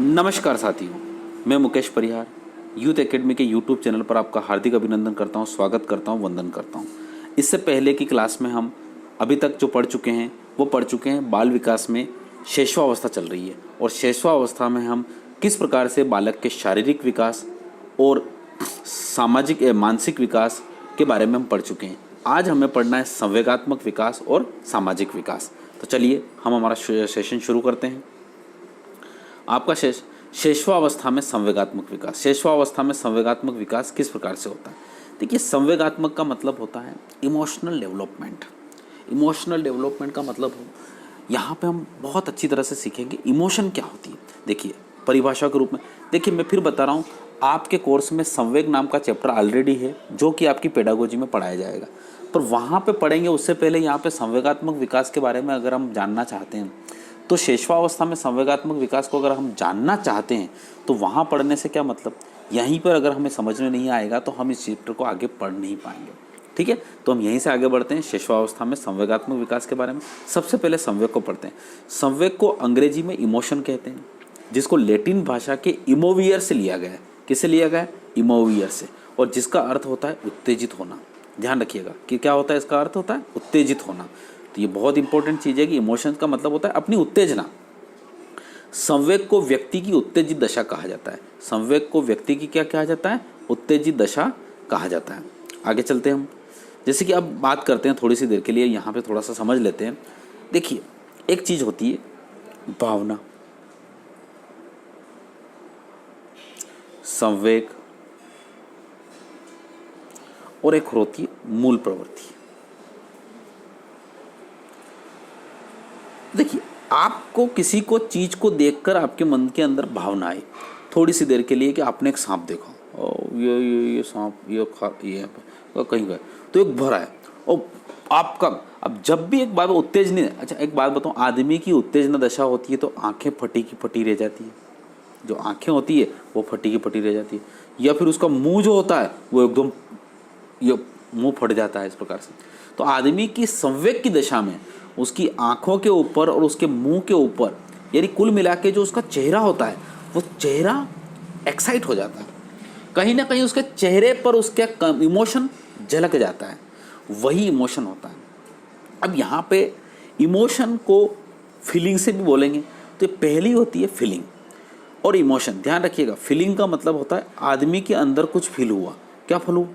नमस्कार साथियों, मैं मुकेश परिहार यूथ एकेडमी के यूट्यूब चैनल पर आपका हार्दिक अभिनंदन करता हूं, स्वागत करता हूं, वंदन करता हूं। इससे पहले की क्लास में हम अभी तक जो पढ़ चुके हैं वो पढ़ चुके हैं बाल विकास में शैशवावस्था चल रही है और शैशवावस्था में हम किस प्रकार से बालक के शारीरिक विकास और सामाजिक मानसिक विकास के बारे में हम पढ़ चुके हैं। आज हमें पढ़ना है संवेगात्मक विकास और सामाजिक विकास। तो चलिए हम हमारा सेशन शुरू करते हैं। आपका शैशवावस्था में संवेगात्मक विकास। शैशवावस्था में संवेगात्मक विकास किस प्रकार से होता है? देखिए, संवेगात्मक का मतलब होता है इमोशनल डेवलपमेंट। इमोशनल डेवलपमेंट का मतलब हो, यहाँ पे हम बहुत अच्छी तरह से सीखेंगे इमोशन क्या होती है। देखिए, परिभाषा के रूप में देखिए, मैं फिर बता रहा हूँ, आपके कोर्स में संवेग नाम का चैप्टर ऑलरेडी है जो कि आपकी पेडागोजी में पढ़ाया जाएगा, पर वहाँ पे पढ़ेंगे। उससे पहले यहाँ पे संवेगात्मक विकास के बारे में अगर हम जानना चाहते हैं तो शैशवावस्था में संवेगात्मक विकास को अगर हम जानना चाहते हैं तो वहाँ पढ़ने से क्या मतलब, यहीं पर अगर हमें समझ में नहीं आएगा तो हम इस चैप्टर को आगे पढ़ नहीं पाएंगे। ठीक है, तो हम यहीं से आगे बढ़ते हैं शैशवावस्था में संवेगात्मक विकास के बारे में। सबसे पहले संवेग को पढ़ते हैं। संवेग को अंग्रेजी में इमोशन कहते हैं, जिसको लैटिन भाषा के इमोवियर से लिया गया है। किससे लिया गया है? इमोवियर से, और जिसका अर्थ होता है उत्तेजित होना। ध्यान रखिएगा कि क्या होता है, इसका अर्थ होता है उत्तेजित होना। तो ये बहुत इंपॉर्टेंट चीज़ है कि इमोशंस का मतलब होता है अपनी उत्तेजना। संवेग को व्यक्ति की उत्तेजित दशा कहा जाता है। संवेग को व्यक्ति की क्या कहा जाता है? उत्तेजित दशा कहा जाता है। आगे चलते हैं हम। जैसे कि अब बात करते हैं थोड़ी सी देर के लिए, यहाँ पे थोड़ा सा समझ लेते हैं। देखिए, एक चीज़ होती है भावना, संवेग, और एक होती है मूल प्रवृत्ति। देखिए, आपको किसी को चीज को देखकर आपके मन के अंदर भावना आई थोड़ी सी देर के लिए कि आपने एक सांप देखा, और ये सांप ये कहीं गए तो एक भरा है, और आपका अब जब भी एक बात उत्तेजनी, अच्छा एक बात बताऊं, आदमी की उत्तेजना दशा होती है तो आंखें फटी की फटी रह जाती है। जो आंखें होती है वो फटी की फटी रह जाती है, या फिर उसका मुंह जो होता है वो एकदम ये मुंह फट जाता है, इस प्रकार से। तो आदमी की संवेग की दशा में उसकी आंखों के ऊपर और उसके मुंह के ऊपर, यानी कुल मिला के जो उसका चेहरा होता है वो चेहरा एक्साइट हो जाता है। कहीं ना कहीं उसके चेहरे पर उसका इमोशन झलक जाता है, वही इमोशन होता है। अब यहाँ पे इमोशन को फीलिंग से भी बोलेंगे, तो पहली होती है फीलिंग और इमोशन। ध्यान रखिएगा, फीलिंग का मतलब होता है आदमी के अंदर कुछ फील हुआ। क्या फील हुआ?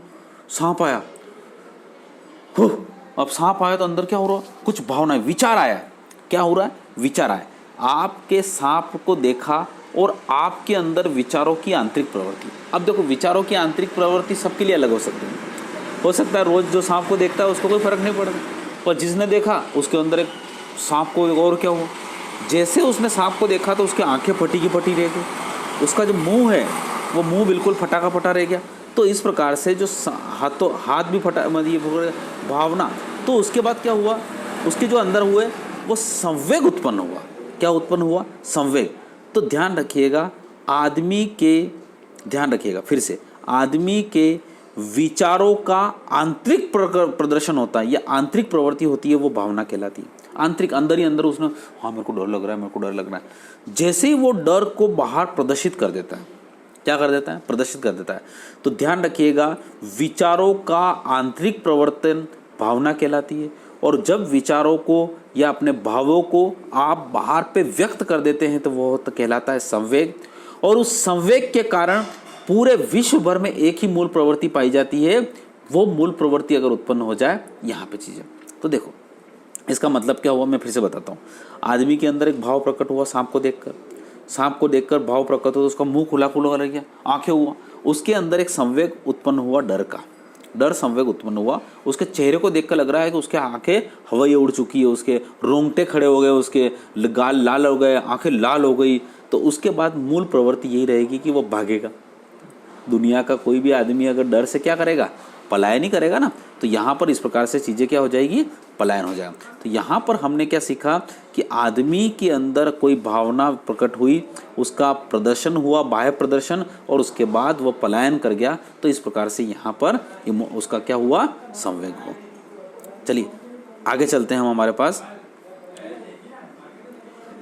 सांप आया, अब सांप आया तो अंदर क्या हो रहा है? कुछ भावना, विचार आया। क्या हो रहा है? विचार आया। आपके सांप को देखा और आपके अंदर विचारों की आंतरिक प्रवृत्ति। अब देखो, विचारों की आंतरिक प्रवृत्ति सबके लिए अलग हो सकती है। हो सकता है रोज जो सांप को देखता है उसको कोई फर्क नहीं पड़ता, पर जिसने देखा उसके अंदर एक सांप को, और क्या हुआ, जैसे उसने सांप को देखा तो उसकी आंखें फटी की फटी रह गई, उसका जो मुंह है वो मुंह बिल्कुल फटा का फटा रह गया। तो इस प्रकार से जो हाथ भी फटा, मतलब भावना, तो उसके बाद क्या हुआ, उसके जो अंदर हुए वो संवेग उत्पन्न हुआ। क्या उत्पन्न हुआ? संवेग। तो ध्यान रखिएगा, ध्यान रखिएगा फिर से, आदमी के विचारों का आंतरिक प्रदर्शन होता है, या आंतरिक प्रवृत्ति होती है, वो भावना कहलाती है। आंतरिक, अंदर ही अंदर उसने, हाँ मेरे को डर लग रहा है, मेरे को डर लग रहा है, जैसे ही वो डर को बाहर प्रदर्शित कर देता है, क्या कर देता है? प्रदर्शित कर देता है। तो ध्यान रखिएगा, विचारों का आंतरिक प्रवर्तन भावना कहलाती है, और जब विचारों को या अपने भावों को आप बाहर पे व्यक्त कर देते हैं तो वो तो कहलाता है संवेग। और उस संवेग के कारण पूरे विश्व भर में एक ही मूल प्रवृत्ति पाई जाती है। वो मूल प्रवृत्ति अगर उत्पन्न हो जाए यहाँ पे चीजें, तो देखो इसका मतलब क्या हुआ, मैं फिर से बताता हूँ। आदमी के अंदर एक भाव प्रकट हुआ, सांप को देखकर भाव प्रकट हुआ, तो उसका मुंह खुला खुला रह गया, आंखें हुआ, उसके अंदर एक संवेग उत्पन्न हुआ, डर संवेग उत्पन्न हुआ। उसके चेहरे को देखकर लग रहा है कि उसके आंखें हवाई उड़ चुकी है, उसके रोंगटे खड़े हो गए, उसके गाल लाल हो गए, आंखें लाल हो गई। तो उसके बाद मूल प्रवृत्ति यही रहेगी कि वो भागेगा। दुनिया का कोई भी आदमी अगर डर से क्या करेगा? पलायन ही करेगा ना। तो यहाँ पर इस प्रकार से चीज़ें क्या हो जाएगी? पलायन हो जाएगा। तो यहाँ पर हमने क्या सीखा कि आदमी के अंदर कोई भावना प्रकट हुई, उसका प्रदर्शन हुआ, बाह्य प्रदर्शन, और उसके बाद वह पलायन कर गया। तो इस प्रकार से यहाँ पर उसका क्या हुआ? संवेग हो। चलिए आगे चलते हैं हम हमारे पास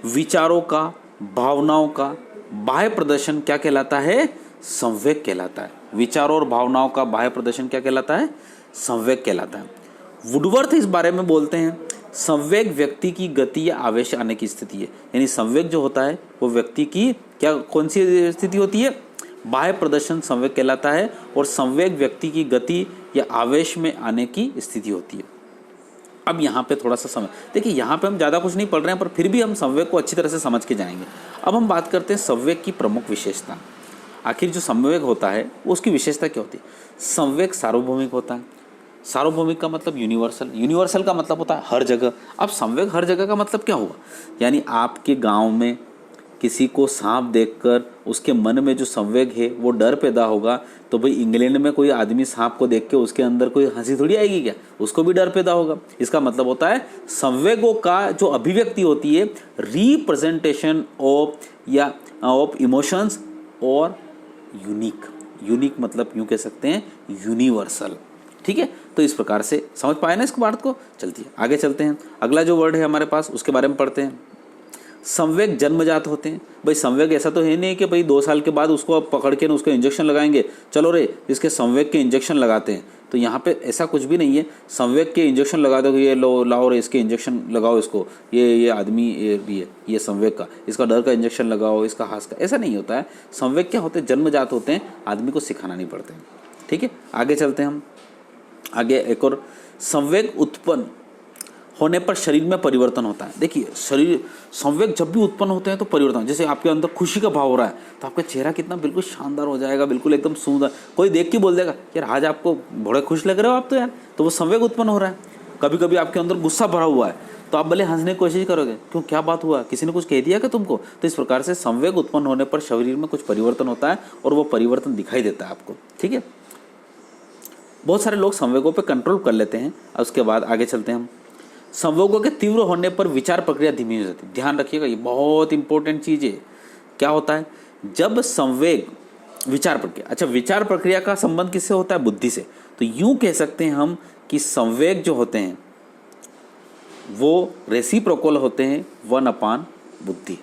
विचारों का, भावनाओं का बाह्य प्रदर्शन क्या कहलाता है? संवेग कहलाता है। विचारों और भावनाओं का बाह्य प्रदर्शन क्या कहलाता है? संवेग कहलाता है। वुडवर्थ इस बारे में बोलते हैं, संवेग व्यक्ति की गति या आवेश आने की स्थिति है। यानी संवेग जो होता है वो व्यक्ति की क्या कौन सी स्थिति होती है? बाह्य प्रदर्शन संवेग कहलाता है, और संवेग व्यक्ति की गति या आवेश में आने की स्थिति होती है। अब यहाँ पे थोड़ा सा समय देखिए, यहाँ पे हम ज़्यादा कुछ नहीं पढ़ रहे हैं, पर फिर भी हम संवेग को अच्छी तरह से समझ के जाएंगे। अब हम बात करते हैं संवेग की प्रमुख विशेषता। आखिर जो संवेग होता है उसकी विशेषता क्या होती है? संवेग सार्वभौमिक होता है। सार्वभौमिक का मतलब यूनिवर्सल, यूनिवर्सल का मतलब होता है हर जगह। अब संवेग हर जगह का मतलब क्या हुआ? यानी आपके गांव में किसी को सांप देखकर उसके मन में जो संवेग है वो डर पैदा होगा, तो भाई इंग्लैंड में कोई आदमी सांप को देख के उसके अंदर कोई हंसी थोड़ी आएगी क्या? उसको भी डर पैदा होगा। इसका मतलब होता है संवेगों का जो अभिव्यक्ति होती है, रिप्रेजेंटेशन ऑफ इमोशंस और यूनिक। यूनिक मतलब यूँ कह सकते हैं यूनिवर्सल। ठीक है, तो इस प्रकार से समझ पाए ना इसको बात को। चलती है आगे चलते हैं। अगला जो वर्ड है हमारे पास उसके बारे में पढ़ते हैं। संवेग जन्मजात होते हैं। भाई संवेग ऐसा तो है नहीं कि भाई 2 साल के बाद उसको पकड़ के ना उसको इंजेक्शन लगाएंगे, चलो रे इसके संवेग के इंजेक्शन लगाते हैं। तो यहाँ पे ऐसा कुछ भी नहीं है। संवेग के इंजेक्शन लगा दो, ये लो लाओ रे इसके इंजेक्शन लगाओ इसको, ये आदमी ये संवेग का, इसका डर का इंजेक्शन लगाओ, इसका हास का, ऐसा नहीं होता है। संवेग क्या होते हैं? जन्मजात होते हैं, आदमी को सिखाना नहीं पड़ते हैं। ठीक है, आगे चलते हैं हम। आगे एक और, संवेग उत्पन्न होने पर शरीर में परिवर्तन होता है। देखिए शरीर संवेग जब भी उत्पन्न होते हैं तो परिवर्तन, जैसे आपके अंदर खुशी का भाव हो रहा है तो आपका चेहरा कितना बिल्कुल शानदार हो जाएगा, बिल्कुल एकदम सुंदर। कोई देख के बोल देगा यार आज आपको बड़े खुश लग रहे हो आप तो यार, तो वो संवेग उत्पन्न हो रहा है। कभी कभी आपके अंदर गुस्सा भरा हुआ है तो आप भले हंसने की कोशिश करोगे, क्यों क्या बात हुआ, किसी ने कुछ कह दिया क्या तुमको? तो इस प्रकार से संवेग उत्पन्न होने पर शरीर में कुछ परिवर्तन होता है और वो परिवर्तन दिखाई देता है आपको। ठीक है, बहुत सारे लोग संवेगों पे कंट्रोल कर लेते हैं। और उसके बाद आगे चलते हैं हम। संवेगों के तीव्र होने पर विचार प्रक्रिया धीमी हो जाती है। ध्यान रखिएगा, ये बहुत इंपॉर्टेंट चीज़ है। क्या होता है जब संवेग विचार प्रक्रिया, अच्छा विचार प्रक्रिया का संबंध किससे होता है? बुद्धि से। तो यूं कह सकते हैं हम कि संवेग जो होते हैं वो रेसिप्रोकल होते हैं 1/, बुद्धि।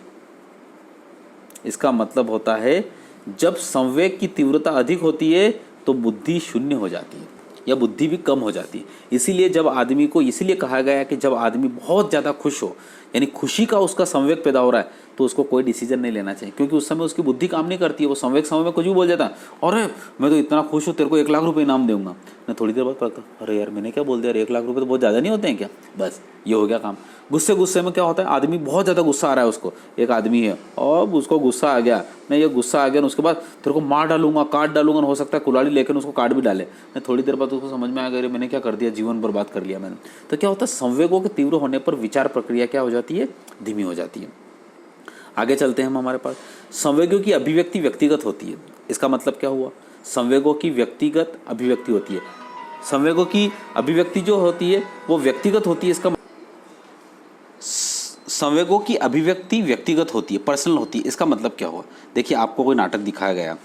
इसका मतलब होता है जब संवेग की तीव्रता अधिक होती है तो बुद्धि शून्य हो जाती है या बुद्धि भी कम हो जाती है। इसीलिए जब आदमी को इसीलिए कहा गया है कि जब आदमी बहुत ज़्यादा खुश हो, यानी खुशी का उसका संवेग पैदा हो रहा है, तो उसको कोई डिसीजन नहीं लेना चाहिए, क्योंकि उस समय उसकी बुद्धि काम नहीं करती है। वो संवेग समय में कुछ भी बोल जाता है, अरे मैं तो इतना खुश हूँ तेरे को 1 लाख रुपये इनाम दूंगा। मैं थोड़ी देर बाद पढ़ता, अरे यार मैंने क्या बोल दिया, 1 लाख रुपये तो बहुत ज़्यादा नहीं होते हैं क्या? बस ये हो गया काम। गुस्से में क्या होता है, आदमी बहुत ज़्यादा गुस्सा आ रहा है उसको, एक आदमी है और उसको गुस्सा आ गया, मैं ये गुस्सा आ गया ना उसके बाद तेरे को मार डालूंगा, काट डालूंगा, हो सकता है कुल्हाड़ी लेकर उसको काट भी डाले। मैं थोड़ी देर बाद उसको समझ में आ गया मैंने क्या कर दिया, जीवन बर्बाद कर लिया मैंने। तो क्या होता है संवेगों के तीव्र होने पर विचार प्रक्रिया क्या हो जाती है? धीमी हो जाती है। आगे चलते हैं हम। हमारे पास संवेगों की अभिव्यक्ति व्यक्तिगत होती है। इसका मतलब क्या हुआ? संवेगों की व्यक्तिगत अभिव्यक्ति होती है। संवेगों की अभिव्यक्ति जो होती है वो व्यक्तिगत होती है। इसका संवेगों की अभिव्यक्ति व्यक्तिगत होती है, पर्सनल होती है। इसका मतलब क्या हुआ? देखिए आपको कोई नाटक दिखाया गया,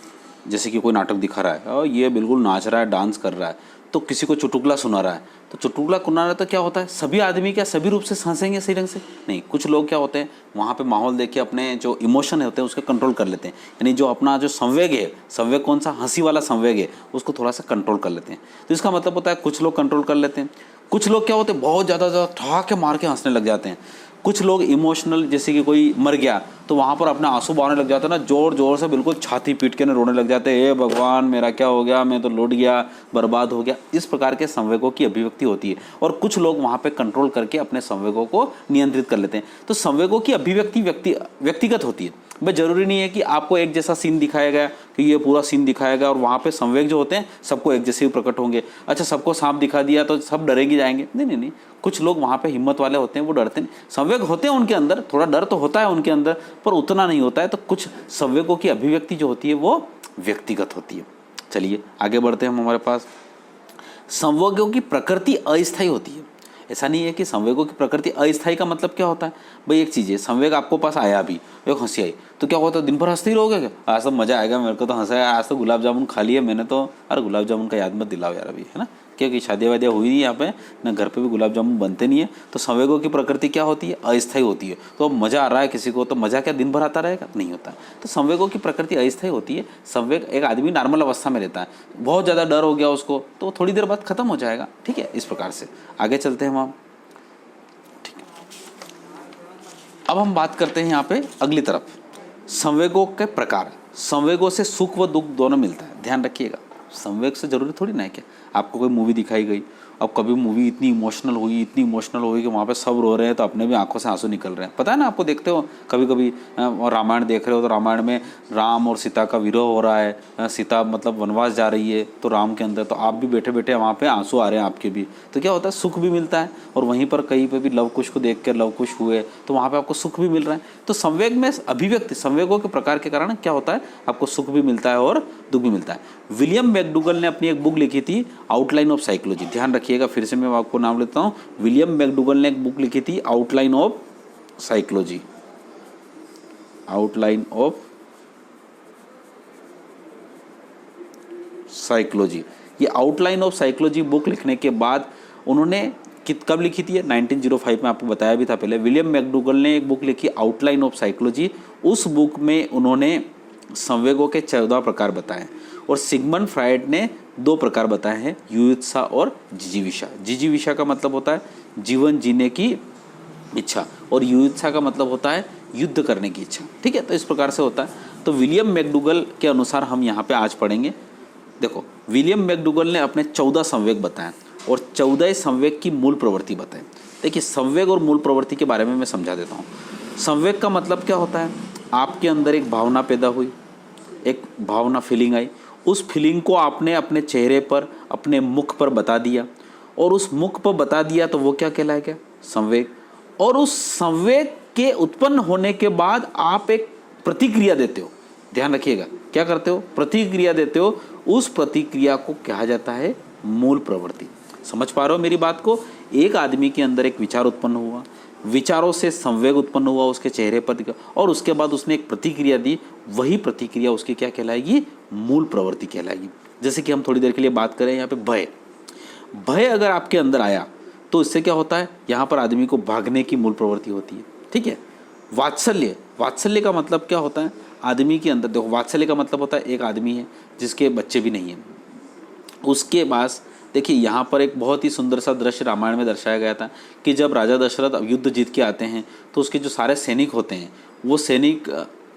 जैसे कि कोई नाटक दिखा रहा है और ये बिल्कुल नाच रहा है, डांस कर रहा है, तो किसी को चुटकुला सुना रहा है, तो चुटकुला सुना रहा है तो क्या होता है, सभी आदमी क्या सभी रूप से हंसेंगे सही ढंग से? नहीं, कुछ लोग क्या होते हैं वहाँ पे माहौल देख के अपने जो इमोशन होते हैं उसको कंट्रोल कर लेते हैं। यानी जो अपना जो संवेग है, संवेग कौन सा, हंसी वाला संवेग है, उसको थोड़ा सा कंट्रोल कर लेते हैं। तो इसका मतलब होता है कुछ लोग कंट्रोल कर लेते हैं, कुछ लोग क्या होते हैं बहुत ज़्यादा ठहाके मार के हंसने लग जाते हैं। कुछ लोग इमोशनल, जैसे कि कोई मर गया तो वहाँ पर अपना आंसू बहाने लग जाता है ना, जोर जोर से बिल्कुल छाती पीट के ना रोने लग जाते हैं, हे भगवान मेरा क्या हो गया, मैं तो लुट गया, बर्बाद हो गया। इस प्रकार के संवेगों की अभिव्यक्ति होती है और कुछ लोग वहाँ पे कंट्रोल करके अपने संवेगों को नियंत्रित कर लेते हैं। तो संवेगों की अभिव्यक्ति व्यक्तिगत होती है। भाई जरूरी नहीं है कि आपको एक जैसा सीन दिखाया गया कि ये पूरा सीन दिखाया गया और वहाँ पे संवेग जो होते हैं सबको एक जैसे ही प्रकट होंगे। अच्छा सबको सांप दिखा दिया तो सब डरेंगे जाएंगे? नहीं, कुछ लोग वहाँ पे हिम्मत वाले होते हैं, वो डरते नहीं। संवेग होते हैं उनके अंदर, थोड़ा डर तो होता है उनके अंदर, पर उतना नहीं होता है। तो कुछ संवेगों की अभिव्यक्ति जो होती है वो व्यक्तिगत होती है। चलिए आगे बढ़ते हैं हम। हमारे पास संवेगों की प्रकृति अस्थायी होती है। ऐसा नहीं है कि संवेगों की प्रकृति अस्थायी का मतलब क्या होता है? भाई एक चीज़ है, संवेग आपको पास आया अभी, एक हंसी आई, तो क्या होता है दिन भर हंसते ही रहोगे क्या? आज तो मज़ा आएगा, मेरे को तो हंसा है, आज तो गुलाब जामुन खा लिए मैंने तो, अरे गुलाब जामुन का याद मत दिलाओ यार अभी, है ना, क्योंकि शादी वादियाँ हुई नहीं यहाँ पे, ना घर पे भी गुलाब जामुन बनते नहीं है। तो संवेगों की प्रकृति क्या होती है? अस्थायी होती है। तो अब मज़ा आ रहा है किसी को, तो मज़ा क्या दिन भर आता रहेगा? नहीं होता। तो संवेगों की प्रकृति अस्थायी होती है। संवेग एक आदमी नॉर्मल अवस्था में रहता है, बहुत ज़्यादा डर हो गया उसको तो थोड़ी देर बाद खत्म हो जाएगा। ठीक है, इस प्रकार से आगे चलते हैं हम। ठीक है, अब हम बात करते हैं यहाँ पे अगली तरफ, संवेगों के प्रकार। संवेगों से सुख व दुख दोनों मिलता है, ध्यान रखिएगा। संवेग से जरूरी थोड़ी ना है कि आपको कोई मूवी दिखाई गई, अब कभी मूवी इतनी इमोशनल हुई कि वहाँ पे सब रो रहे हैं तो अपने भी आंखों से आंसू निकल रहे हैं। पता है ना आपको, देखते हो कभी कभी रामायण देख रहे हो तो रामायण में राम और सीता का विरह हो रहा है, सीता मतलब वनवास जा रही है तो राम के अंदर, तो आप भी बैठे बैठे वहाँ पे आंसू आ रहे हैं आपके भी, तो क्या होता है? सुख भी मिलता है। और वहीं पर कहीं पे भी लव कुश को देख कर लव कुश हुए तो वहाँ पे आपको सुख भी मिल रहा है। तो संवेग में अभिव्यक्ति, संवेगों के प्रकार के कारण क्या होता है? आपको सुख भी मिलता है और दुख भी मिलता है। विलियम मैकडूगल ने अपनी एक बुक लिखी थी आउटलाइन ऑफ साइकोलॉजी, ध्यान रखिएगा, फिर से मैं आपको नाम लेता हूँ। विलियम मैकडूगल ने एक बुक लिखी थी outline of psychology, outline of psychology. ये आउटलाइन ऑफ साइकोलॉजी बुक लिखने के बाद उन्होंने कब लिखी थी? 1905 में, आपको बताया भी था पहले। विलियम मैकडूगल ने एक बुक लिखी आउटलाइन ऑफ साइकोलॉजी। उस बुक में उन्होंने संवेगों के 14 प्रकार बताए और सिगमंड फ्रायड ने 2 प्रकार बताए हैं, युयुत्सा और जिजीविषा। जिजीविषा का मतलब होता है जीवन जीने की इच्छा और युयुत्सा का मतलब होता है युद्ध करने की इच्छा। ठीक है, तो इस प्रकार से होता है। तो विलियम मैकडूगल के अनुसार हम यहाँ पे आज पढ़ेंगे। देखो, विलियम मैकडूगल ने अपने 14 संवेग बताए और 14 संवेग की मूल प्रवृत्ति बताए। देखिए, संवेग और मूल प्रवृत्ति के बारे में मैं समझा देता हूँ। संवेग का मतलब क्या होता है? आपके अंदर एक भावना पैदा हुई, एक भावना फीलिंग आई, उस फीलिंग को आपने अपने चेहरे पर, अपने मुख पर बता दिया और उस मुख पर बता दिया तो वो क्या कहलाएगा? संवेग। और उस संवेग के उत्पन्न होने के बाद आप एक प्रतिक्रिया देते हो, ध्यान रखिएगा, क्या करते हो? प्रतिक्रिया देते हो। उस प्रतिक्रिया को कहा जाता है मूल प्रवृत्ति। समझ पा रहे हो मेरी बात को? एक आदमी के अंदर एक विचार उत्पन्न हुआ, विचारों से संवेग उत्पन्न हुआ उसके चेहरे पर और उसके बाद उसने एक प्रतिक्रिया दी, वही प्रतिक्रिया उसकी क्या कहलाएगी? मूल प्रवृत्ति कहलाएगी। जैसे कि हम थोड़ी देर के लिए बात करें यहाँ पे भय। भय अगर आपके अंदर आया तो इससे क्या होता है? यहाँ पर आदमी को भागने की मूल प्रवृत्ति होती है। ठीक है। वात्सल्य, वात्सल्य का मतलब क्या होता है? आदमी के अंदर, देखो, वात्सल्य का मतलब होता है एक आदमी है जिसके बच्चे भी नहीं हैं, उसके पास, देखिए यहाँ पर एक बहुत ही सुंदर सा दृश्य रामायण में दर्शाया गया था कि जब राजा दशरथ युद्ध जीत के आते हैं तो उसके जो सारे सैनिक होते हैं, वो सैनिक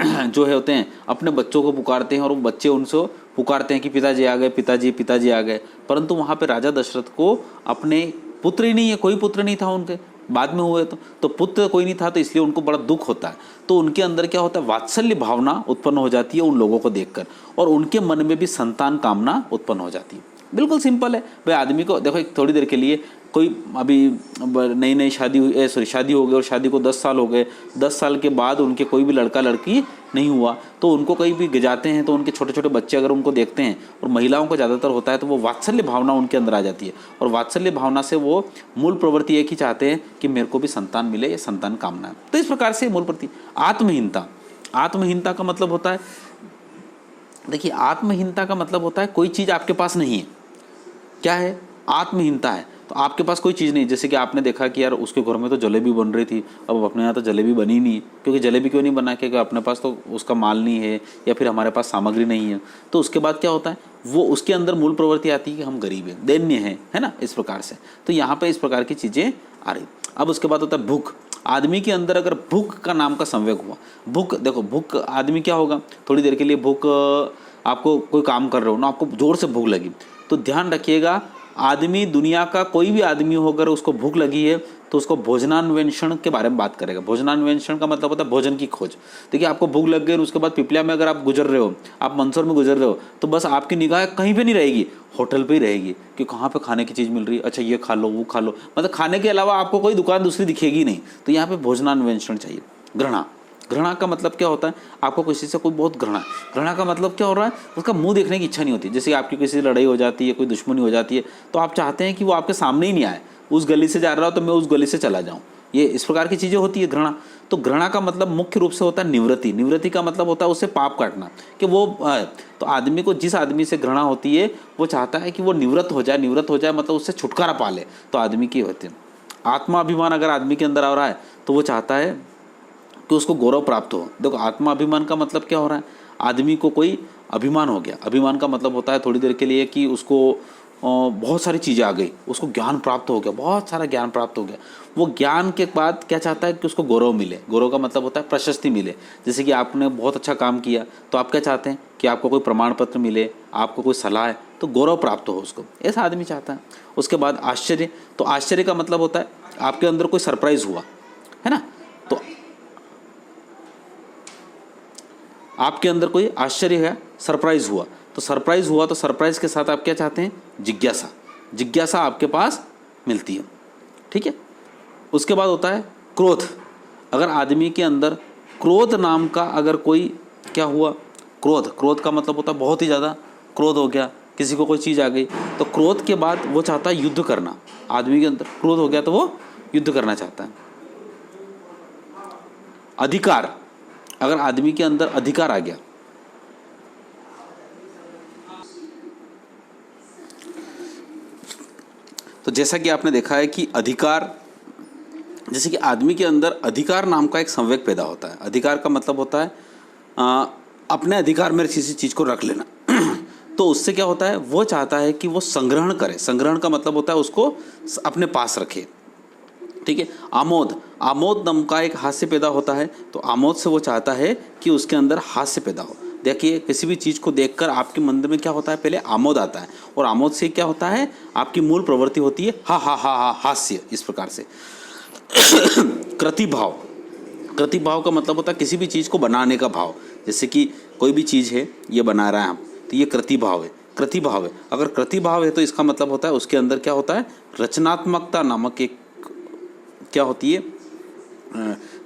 जो है होते हैं अपने बच्चों को पुकारते हैं और वो बच्चे उनसे पुकारते हैं कि पिताजी आ गए, पिताजी, पिताजी आ गए। परंतु वहाँ पे राजा दशरथ को अपने पुत्र ही नहीं है, कोई पुत्र नहीं था उनके, बाद में हुए तो पुत्र कोई नहीं था, तो इसलिए उनको बड़ा दुख होता है। तो उनके अंदर क्या होता है? वात्सल्य भावना उत्पन्न हो जाती है उन लोगों को देखकर और उनके मन में भी संतान कामना उत्पन्न हो जाती है। बिल्कुल सिंपल है भाई। आदमी को देखो, एक थोड़ी देर के लिए कोई अभी नई नई शादी हुई, शादी हो गई और शादी को 10 साल हो गए, 10 साल के बाद उनके कोई भी लड़का लड़की नहीं हुआ तो उनको कहीं भी जाते हैं तो उनके छोटे छोटे बच्चे अगर उनको देखते हैं, और महिलाओं को ज़्यादातर होता है, तो वो वात्सल्य भावना उनके अंदर आ जाती है और वात्सल्य भावना से वो मूल प्रवृत्ति एक ही चाहते हैं कि मेरे को भी संतान मिले, ये संतान कामना है। तो इस प्रकार से मूल प्रवृत्ति। आत्महीनता, आत्महीनता का मतलब होता है, देखिए, आत्महीनता का मतलब होता है कोई चीज़ आपके पास नहीं है। क्या है? आत्महीनता है। तो आपके पास कोई चीज़ नहीं, जैसे कि आपने देखा कि यार उसके घर में तो जलेबी बन रही थी, अब अपने यहाँ तो जलेबी बनी नहीं, क्योंकि जलेबी क्यों नहीं बना? क्योंकि अपने पास तो उसका माल नहीं है या फिर हमारे पास सामग्री नहीं है। तो उसके बाद क्या होता है? वो उसके अंदर मूल प्रवृत्ति आती है कि हम गरीब हैं, दैन्य हैं, है ना, इस प्रकार से। तो यहाँ पर इस प्रकार की चीज़ें आ रही। अब उसके बाद होता है भूख। आदमी के अंदर अगर भूख का नाम का संवेग हुआ, भूख, देखो, भूख आदमी क्या होगा? थोड़ी देर के लिए भूख, आपको कोई काम कर रहे हो ना, आपको जोर से भूख लगी, तो ध्यान रखिएगा, आदमी, दुनिया का कोई भी आदमी हो, अगर उसको भूख लगी है तो उसको भोजनान्वेषण के बारे में बात करेगा। भोजनान्वेषण का मतलब होता है भोजन की खोज। देखिए, आपको भूख लग गई और उसके बाद पिपलिया में अगर आप गुजर रहे हो, आप मंदसौर में गुजर रहे हो, तो बस आपकी निगाह कहीं पे नहीं रहेगी, होटल पे ही रहेगी कि कहाँ पे खाने की चीज़ मिल रही है, अच्छा ये खा लो, वो खा लो, मतलब खाने के अलावा आपको कोई दुकान दूसरी दिखेगी नहीं। तो यहाँ पे भोजनान्वेषण चाहिए। घृणा, घृणा का मतलब क्या होता है? आपको किसी से कोई बहुत घृणा, घृणा का मतलब क्या हो रहा है? उसका मुंह देखने की इच्छा नहीं होती। जैसे आपकी किसी से लड़ाई हो जाती है, कोई दुश्मनी हो जाती है, तो आप चाहते हैं कि वो आपके सामने ही नहीं आए। उस गली से जा रहा हो तो मैं उस गली से चला जाऊं, ये इस प्रकार की चीज़ें होती है घृणा। तो घृणा का मतलब मुख्य रूप से होता है निवृत्ति। निवृत्ति का मतलब होता है उससे पाप काटना, कि वो तो आदमी को जिस आदमी से घृणा होती है वो चाहता है कि वो निवृत्त हो जाए। निवृत्त हो जाए मतलब उससे छुटकारा पा ले, तो आदमी की होती है। आत्माभिमान अगर आदमी के अंदर आ रहा है तो वो चाहता है कि उसको गौरव प्राप्त हो। देखो आत्माभिमान का मतलब क्या हो रहा है, आदमी को कोई अभिमान हो गया। अभिमान का मतलब होता है थोड़ी देर के लिए कि उसको बहुत सारी चीज़ें आ गई, उसको ज्ञान प्राप्त हो गया, बहुत सारा ज्ञान प्राप्त हो गया। वो ज्ञान के बाद क्या चाहता है कि उसको गौरव मिले। गौरव का मतलब होता है प्रशस्ति मिले। जैसे कि आपने बहुत अच्छा काम किया तो आप क्या चाहते हैं कि आपको कोई प्रमाण पत्र मिले, आपको कोई सलाह है तो गौरव प्राप्त हो उसको, ऐसा आदमी चाहता है। उसके बाद आश्चर्य, तो आश्चर्य का मतलब होता है आपके अंदर कोई सरप्राइज हुआ है ना, तो आपके अंदर कोई आश्चर्य है, सरप्राइज हुआ, तो सरप्राइज हुआ तो सरप्राइज के साथ आप क्या चाहते हैं, जिज्ञासा। जिज्ञासा आपके पास मिलती है, ठीक है। उसके बाद होता है क्रोध। अगर आदमी के अंदर क्रोध नाम का अगर कोई क्या हुआ, क्रोध का मतलब होता है बहुत ही ज़्यादा क्रोध हो गया, किसी को कोई चीज़ आ गई तो क्रोध के बाद वो चाहता है युद्ध करना। आदमी के अंदर क्रोध हो गया तो वो युद्ध करना चाहता है। अधिकार, अगर आदमी के अंदर अधिकार आ गया, तो जैसा कि आपने देखा है कि अधिकार, जैसे कि आदमी के अंदर अधिकार नाम का एक संवेग पैदा होता है। अधिकार का मतलब होता है अपने अधिकार में किसी चीज़ को रख लेना। तो उससे क्या होता है, वो चाहता है कि वो संग्रहण करे। संग्रहण का मतलब होता है उसको अपने पास रखे, ठीक है। आमोद, आमोद नाम का एक हास्य पैदा होता है, तो आमोद से वो चाहता है कि उसके अंदर हास्य पैदा हो। देखिए किसी भी चीज़ को देखकर आपके मन में क्या होता है, पहले आमोद आता है, और आमोद से क्या होता है, आपकी मूल प्रवृत्ति होती है हा हा हा हा, हास्य, इस प्रकार से। कृतिभाव, कृतिभाव का मतलब होता है किसी भी चीज़ को बनाने का भाव। जैसे कि कोई भी चीज़ है, ये बना रहा है हम, तो ये कृतिभाव है, कृतिभाव है। अगर कृतिभाव है तो इसका मतलब होता है उसके अंदर क्या होता है, रचनात्मकता नामक एक क्या होती है,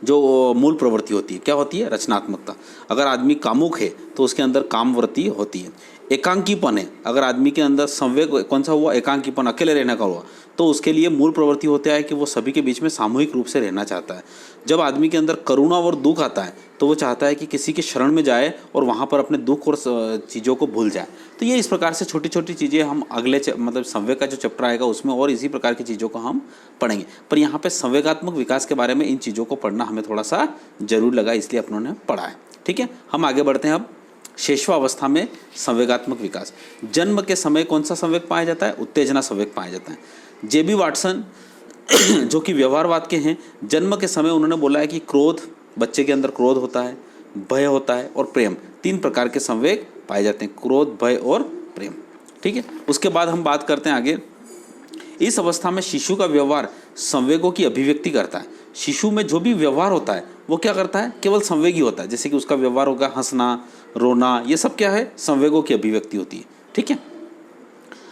जो मूल प्रवृत्ति होती है, क्या होती है, रचनात्मकता। अगर आदमी कामुक है तो उसके अंदर कामवृत्ति होती है। एकांकीपन है, अगर आदमी के अंदर संवेग कौन सा हुआ, एकांकीपन, अकेले रहने का हुआ, तो उसके लिए मूल प्रवृत्ति होता है कि वो सभी के बीच में सामूहिक रूप से रहना चाहता है। जब आदमी के अंदर करुणा और दुख आता है तो वो चाहता है कि किसी के शरण में जाए और वहाँ पर अपने दुख और चीज़ों को भूल जाए। तो ये इस प्रकार से छोटी छोटी चीज़ें हम अगले मतलब संवेग का जो चैप्टर आएगा उसमें और इसी प्रकार की चीज़ों को हम पढ़ेंगे। पर यहाँ पे संवेगात्मक विकास के बारे में इन चीज़ों को पढ़ना हमें थोड़ा सा जरूर लगा, इसलिए अपनों ने पढ़ा है, ठीक है। हम आगे बढ़ते हैं अब। शेषवावस्था में संवेगात्मक विकास, जन्म के समय कौन सा संवेग पाया जाता है, उत्तेजना संवेग पाया जाता है। जेबी वाटसन जो कि व्यवहारवाद के हैं, जन्म के समय उन्होंने बोला है कि क्रोध, बच्चे के अंदर क्रोध होता है, भय होता है और प्रेम, 3 प्रकार के संवेग पाए जाते हैं, क्रोध, भय और प्रेम, ठीक है। उसके बाद हम बात करते हैं आगे। इस अवस्था में शिशु का व्यवहार संवेगों की अभिव्यक्ति करता है। शिशु में जो भी व्यवहार होता है वो क्या करता है, केवल संवेग ही होता है। जैसे कि उसका व्यवहार होगा हंसना, रोना, ये सब क्या है, संवेगों की अभिव्यक्ति होती है, ठीक है।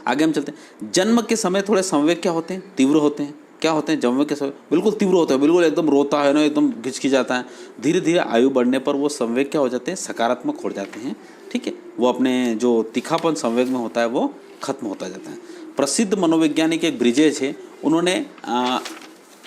आगे हम चलते हैं। जन्म के समय थोड़े संवेग क्या होते हैं, तीव्र होते हैं। क्या होते हैं, जन्म के समय बिल्कुल तीव्र होते हैं, बिल्कुल एकदम रोता है ना, एकदम घिचकी जाता है। धीरे धीरे आयु बढ़ने पर वो संवेग क्या हो जाते हैं, सकारात्मक हो जाते हैं, ठीक है। वो अपने जो तीखापन संवेग में होता है वो खत्म होता जाता है। प्रसिद्ध मनोवैज्ञानिक एक ब्रिजेश है, उन्होंने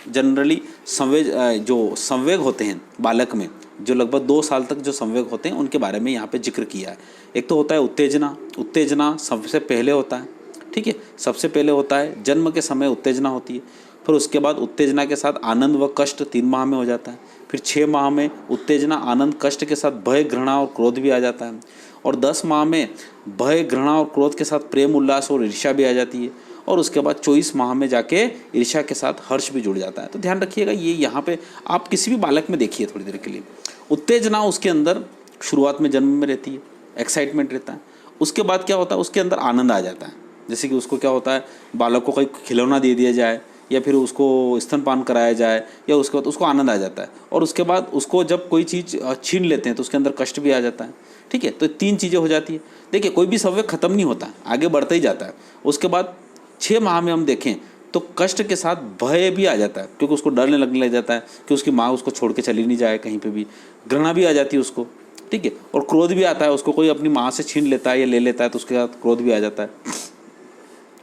जनरली जो संवेग होते हैं बालक में, जो लगभग 2 साल तक जो संवेग होते हैं उनके बारे में यहाँ पे जिक्र किया है। एक तो होता है उत्तेजना, उत्तेजना सबसे पहले होता है, ठीक है। सबसे पहले होता है जन्म के समय उत्तेजना होती है, फिर उसके बाद उत्तेजना के साथ आनंद व कष्ट 3 माह में हो जाता है, फिर 6 माह में उत्तेजना, आनंद, कष्ट के साथ भय, घृणा और क्रोध भी आ जाता है, और 10 माह में भय, घृणा और क्रोध के साथ प्रेम, उल्लास और ईर्ष्या भी आ जाती है, और उसके बाद 24 माह में जाके ईर्ष्या के साथ हर्ष भी जुड़ जाता है। तो ध्यान रखिएगा, ये यहाँ पे आप किसी भी बालक में देखिए थोड़ी देर के लिए, उत्तेजना उसके अंदर शुरुआत में जन्म में रहती है, एक्साइटमेंट रहता है। उसके बाद क्या होता है, उसके अंदर आनंद आ जाता है। जैसे कि उसको क्या होता है, बालक को कोई खिलौना दे दिया जाए या फिर उसको स्तनपान कराया जाए, या उसके बाद उसको आनंद आ जाता है। और उसके बाद उसको जब कोई चीज़ छीन लेते हैं तो उसके अंदर कष्ट भी आ जाता है, ठीक है। तो 3 चीज़ें हो जाती है। देखिए कोई भी संवेग खत्म नहीं होता, आगे बढ़ता ही जाता है। उसके बाद 6 माह में हम देखें तो कष्ट के साथ भय भी आ जाता है, क्योंकि उसको डरने लगने लग जाता है कि उसकी माँ उसको छोड़ के चली नहीं जाए कहीं पे भी। घृणा भी आ जाती है उसको, ठीक है। और क्रोध भी आता है, उसको कोई अपनी माँ से छीन लेता है या ले लेता है तो उसके साथ क्रोध भी आ जाता है।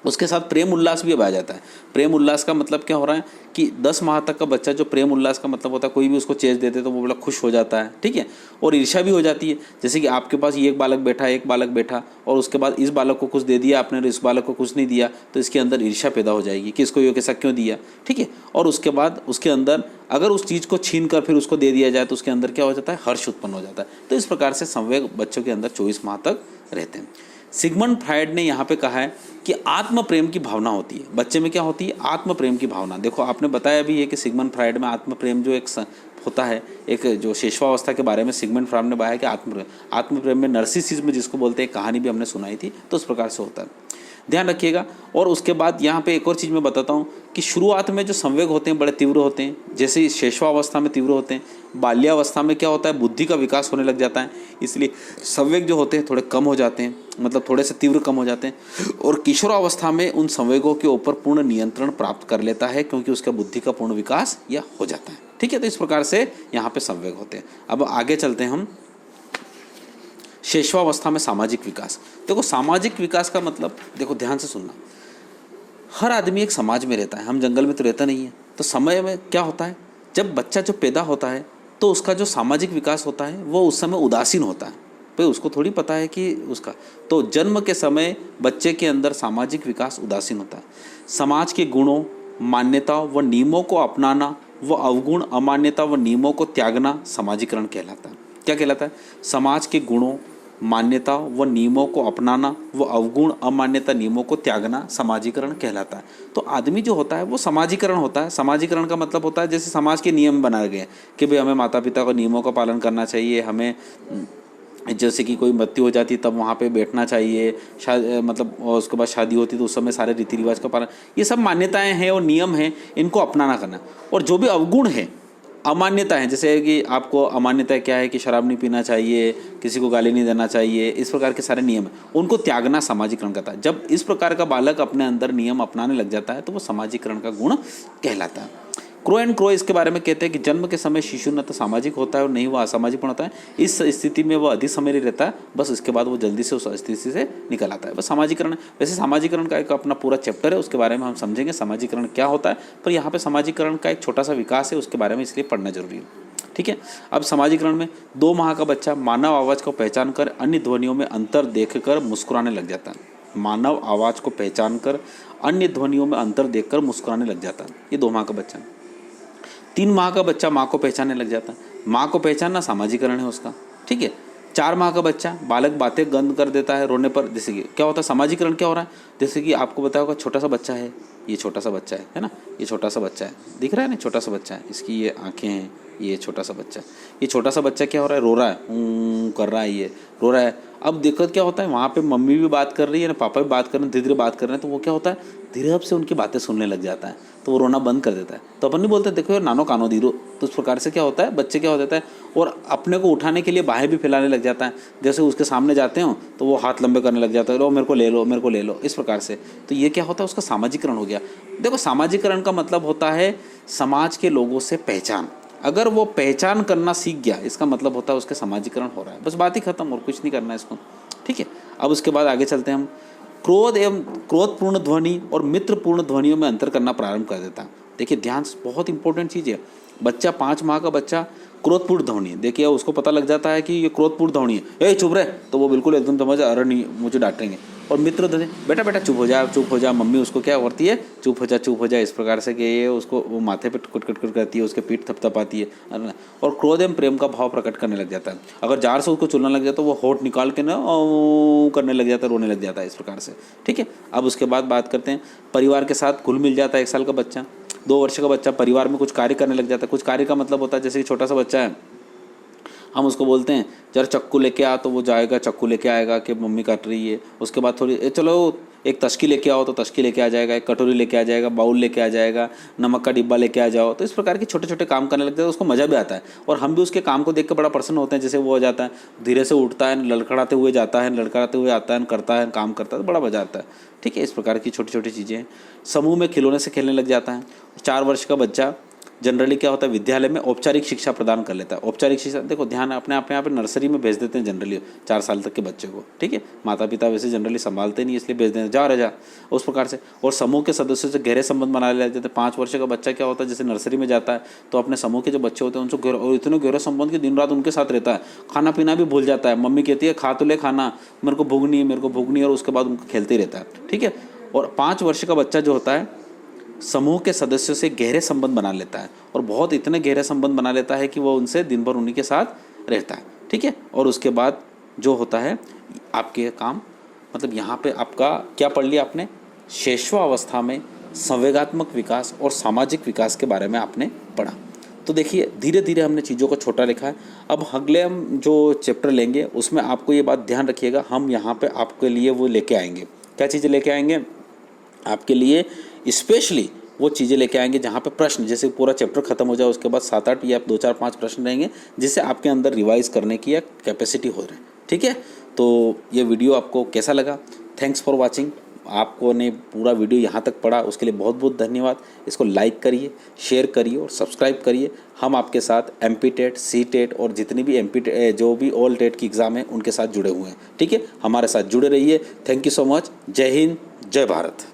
उसके साथ प्रेम उल्लास भी अब आ जाता है। प्रेम उल्लास का मतलब क्या हो रहा है कि 10 माह तक का बच्चा, जो प्रेम उल्लास का मतलब होता है, कोई भी उसको चेज देते तो वो बड़ा खुश हो जाता है, ठीक है। और ईर्ष्या भी हो जाती है, जैसे कि आपके पास ये एक बालक बैठा, एक बालक बैठा, और उसके बाद इस बालक को कुछ दे दिया आपने और इस बालक को कुछ नहीं दिया, तो इसके अंदर ईर्ष्या पैदा हो जाएगी कि इसको ये कैसा क्यों दिया, ठीक है। और उसके बाद उसके अंदर अगर उस चीज़ को छीन कर फिर उसको दे दिया जाए तो उसके अंदर क्या हो जाता है, हर्ष उत्पन्न हो जाता है। तो इस प्रकार से संवेग बच्चों के अंदर 24 माह तक रहते हैं। सिगमंड फ्रायड ने यहाँ पे कहा है कि आत्म प्रेम की भावना होती है बच्चे में। क्या होती है? आत्म प्रेम की भावना। देखो आपने बताया भी है कि सिगमंड फ्रायड में आत्म प्रेम जो एक होता है, एक जो शेषवावस्था के बारे में सिगमंड फ्रायड ने बताया कि आत्म प्रेम में नर्सिसिज्म जिसको बोलते हैं, कहानी भी हमने सुनाई थी, तो उस प्रकार से होता है, ध्यान रखिएगा। और उसके बाद यहाँ पे एक और चीज़ मैं बताता हूँ कि शुरुआत में जो संवेग होते हैं बड़े तीव्र होते हैं, जैसे शेषवावस्था में तीव्र होते हैं। बाल्यावस्था में क्या होता है, बुद्धि का विकास होने लग जाता है, इसलिए संवेग जो होते हैं थोड़े कम हो जाते हैं, मतलब थोड़े से तीव्र कम हो जाते हैं। और किशोरावस्था में उन संवेगों के ऊपर पूर्ण नियंत्रण प्राप्त कर लेता है, क्योंकि उसका बुद्धि का पूर्ण विकास यह हो जाता है, ठीक है। तो इस प्रकार से यहाँ पे संवेग होते हैं। अब आगे चलते हैं हम शेषवावस्था में सामाजिक विकास। देखो सामाजिक विकास का मतलब, देखो ध्यान से सुनना, हर आदमी एक समाज में रहता है, हम जंगल में तो रहता नहीं है। तो समय में क्या होता है, जब बच्चा जो पैदा होता है तो उसका जो सामाजिक विकास होता है वो उस समय उदासीन होता है, भाई उसको थोड़ी पता है कि उसका, तो जन्म के समय बच्चे के अंदर सामाजिक विकास उदासीन होता है। समाज के गुणों, मान्यताओं व नियमों को अपनाना व अवगुण, अमान्यता व नियमों को त्यागना समाजीकरण कहलाता है। क्या कहलाता है? समाज के गुणों, मान्यता व नियमों को अपनाना व अवगुण, अमान्यता, नियमों को त्यागना समाजीकरण कहलाता है। तो आदमी जो होता है वो समाजीकरण होता है। समाजीकरण का मतलब होता है जैसे समाज के नियम बनाए गए कि भाई हमें माता पिता को नियमों का पालन करना चाहिए, हमें जैसे कि कोई मृत्यु हो जाती तब वहाँ पे बैठना चाहिए, मतलब उसके बाद शादी होती तो उस समय सारे रीति रिवाज का पालन, ये सब मान्यताएं हैं और नियम हैं, इनको अपनाना करना। और जो भी अवगुण है, अमान्यता है, जैसे कि आपको अमान्यता क्या है कि शराब नहीं पीना चाहिए, किसी को गाली नहीं देना चाहिए, इस प्रकार के सारे नियम हैं, उनको त्यागना समाजीकरण करता है। जब इस प्रकार का बालक अपने अंदर नियम अपनाने लग जाता है तो वो समाजीकरण का गुण कहलाता है। क्रो एंड क्रो इसके बारे में कहते हैं कि जन्म के समय शिशु न तो सामाजिक होता है और नहीं वो असामाजिक होता है। इस स्थिति में वो अधिक समय नहीं रहता है, बस इसके बाद वो जल्दी से उस स्थिति से निकल आता है, बस सामाजिकरण। वैसे सामाजिकरण का एक अपना पूरा चैप्टर है, उसके बारे में हम समझेंगे सामाजिकरण क्या होता है, पर यहाँ पे सामाजिकरण का एक छोटा सा विकास है, उसके बारे में इसलिए पढ़ना जरूरी है, ठीक है। अब सामाजिकरण में 2 माह का बच्चा मानव आवाज़ को पहचान कर अन्य ध्वनियों में अंतर देखकर मुस्कुराने लग जाता है। मानव आवाज़ को पहचान कर अन्य ध्वनियों में अंतर देखकर मुस्कुराने लग जाता है, ये 2 माह का बच्चा। 3 माह का बच्चा माँ को पहचानने लग जाता है। माँ को पहचानना सामाजिकरण है उसका, ठीक है। 4 माह का बच्चा बालक बातें बंद कर देता है रोने पर। जैसे कि क्या होता है, सामाजिकरण क्या हो रहा है, जैसे कि आपको बताया होगा छोटा सा बच्चा है, ये छोटा सा बच्चा है ना, ये छोटा सा बच्चा है, दिख रहा है ना, छोटा सा बच्चा है, इसकी ये आंखें हैं, ये छोटा सा बच्चा है। ये छोटा सा बच्चा क्या हो रहा है, रो रहा है, कर रहा है, ये रो रहा है। अब दिक्कत क्या होता है, वहाँ पे मम्मी भी बात कर रही है ना, पापा भी बात कर रहे हैं, धीरे धीरे बात कर रहे हैं, तो वो क्या होता है, धीरे से उनकी बातें सुनने लग जाता है, तो वो रोना बंद कर देता है। तो अपन नहीं बोलते देखो यार नानो कानो धीरो, तो उस प्रकार से क्या होता है, बच्चे क्या हो जाता है और अपने को उठाने के लिए बाहें भी फैलाने लग जाता है। जैसे उसके सामने जाते हो तो वो हाथ लंबे करने लग जाता है, लो मेरे को ले लो, मेरे को ले लो, इस प्रकार से। तो ये क्या होता है, उसका सामाजिकरण हो गया। देखो सामाजिकरण का मतलब होता है समाज के लोगों से पहचान। अगर वो पहचान करना सीख गया, इसका मतलब होता है उसके सामाजिकरण हो रहा है, बस बात ही खत्म, और कुछ नहीं करना है इसको, ठीक है। अब उसके बाद आगे चलते हैं हम। क्रोध एवं क्रोधपूर्ण ध्वनि और मित्रपूर्ण ध्वनियों में अंतर करना प्रारंभ कर देता है। देखिए ध्यान, बहुत इंपॉर्टेंट चीज़ है। बच्चा 5 माह का बच्चा क्रोधपूर्ण ध्वनि, देखिए उसको पता लग जाता है कि ये क्रोधपूर्ण ध्वनि है, ए चुप रहे, तो वो बिल्कुल एकदम समझ, अरे नहीं मुझे डांटेंगे। और मित्र ध्वनि, बेटा बेटा चुप हो जा, चुप हो जा, मम्मी उसको क्या करती है, चुप हो जा, चुप हो जा, इस प्रकार से कि ये उसको वो माथे पे कुट कुट कुट करती है, उसके पीठ थपथपाती है। और क्रोध एवं प्रेम का भाव प्रकट करने लग जाता है। अगर जार से उसको चुनने लग जाता है तो वो होठ निकाल के ना करने लग जाता है, रोने लग जाता है, इस प्रकार से, ठीक है। अब उसके बाद बात करते हैं, परिवार के साथ घुल मिल जाता है। 1 साल का बच्चा, 2 वर्ष का बच्चा परिवार में कुछ कार्य करने लग जाता है। कुछ कार्य का मतलब होता है जैसे कि छोटा सा बच्चा है, हम उसको बोलते हैं जरा चक्कू लेके आ, तो वो जाएगा चक्कू लेके आएगा कि मम्मी काट रही है। उसके बाद थोड़ी चलो एक तश्की लेके आओ, तो तश्की लेके आ जाएगा, एक कटोरी लेके आ जाएगा, बाउल लेके आ जाएगा, नमक का डिब्बा लेके आ जाओ। तो इस प्रकार के छोटे छोटे काम करने लगता है, उसको मज़ा भी आता है, और हम भी उसके काम को देख कर बड़ा प्रसन्न होते हैं। जैसे वो हो जाता है, धीरे से उठता है, लड़खड़ाते हुए जाता है, लड़खड़ाते हुए आता है, करता है, काम करता है, तो बड़ा मज़ा आता है, ठीक है। इस प्रकार की छोटी छोटी चीज़ें। समूह में खिलौने से खेलने लग जाता है। 4 वर्ष का बच्चा जनरली क्या होता है, विद्यालय में औपचारिक शिक्षा प्रदान कर लेता है। औपचारिक शिक्षा देखो, ध्यान अपने आप यहाँ पे नर्सरी में भेज देते हैं जनरली 4 साल तक के बच्चे को, ठीक है। माता पिता वैसे जनरली संभालते नहीं, इसलिए भेज देते हैं, जा रह जा उस प्रकार से। और समूह के सदस्यों से गहरे संबंध बना लेते थे। 5 वर्ष का बच्चा क्या होता है, जैसे नर्सरी में जाता है तो अपने समूह के जो बच्चे होते हैं उनसे गहरे, और इतने गहरे संबंध के दिन रात उनके साथ रहता है, खाना पीना भी भूल जाता है। मम्मी कहती है खा तो ले खाना, मेरे को भूख नहीं है, मेरे को भूख नहीं है, और उसके बाद उनको खेलते ही रहता है, ठीक है। और 5 वर्ष का बच्चा जो होता है समूह के सदस्यों से गहरे संबंध बना लेता है, और बहुत इतने गहरे संबंध बना लेता है कि वो उनसे दिन भर उन्हीं के साथ रहता है, ठीक है। और उसके बाद जो होता है आपके काम, मतलब यहाँ पे आपका क्या पढ़ लिया आपने, शैशवावस्था में संवेगात्मक विकास और सामाजिक विकास के बारे में आपने पढ़ा। तो देखिए धीरे धीरे हमने चीज़ों को छोटा लिखा है। अब अगले हम जो चैप्टर लेंगे उसमें आपको ये बात ध्यान रखिएगा, हम यहाँ पे आपके लिए वो लेके आएंगे, क्या चीज़ें लेके आएंगे आपके लिए, स्पेशली वो चीज़ें लेके आएंगे जहाँ पे प्रश्न, जैसे पूरा चैप्टर खत्म हो जाए उसके बाद 7-8 या 2-4-5 प्रश्न रहेंगे जिससे आपके अंदर रिवाइज करने की या कैपेसिटी हो रही है, ठीक है। तो ये वीडियो आपको कैसा लगा, थैंक्स फॉर वाचिंग। आपको ने पूरा वीडियो यहाँ तक पढ़ा उसके लिए बहुत बहुत धन्यवाद। इसको लाइक करिए, शेयर करिए और सब्सक्राइब करिए। हम आपके साथ MP टेट, C टेट और जितनी भी MP जो भी ऑल टेट की एग्ज़ाम है उनके साथ जुड़े हुए हैं, ठीक है। हमारे साथ जुड़े रहिए। Thank you so much. जय हिंद, जय भारत।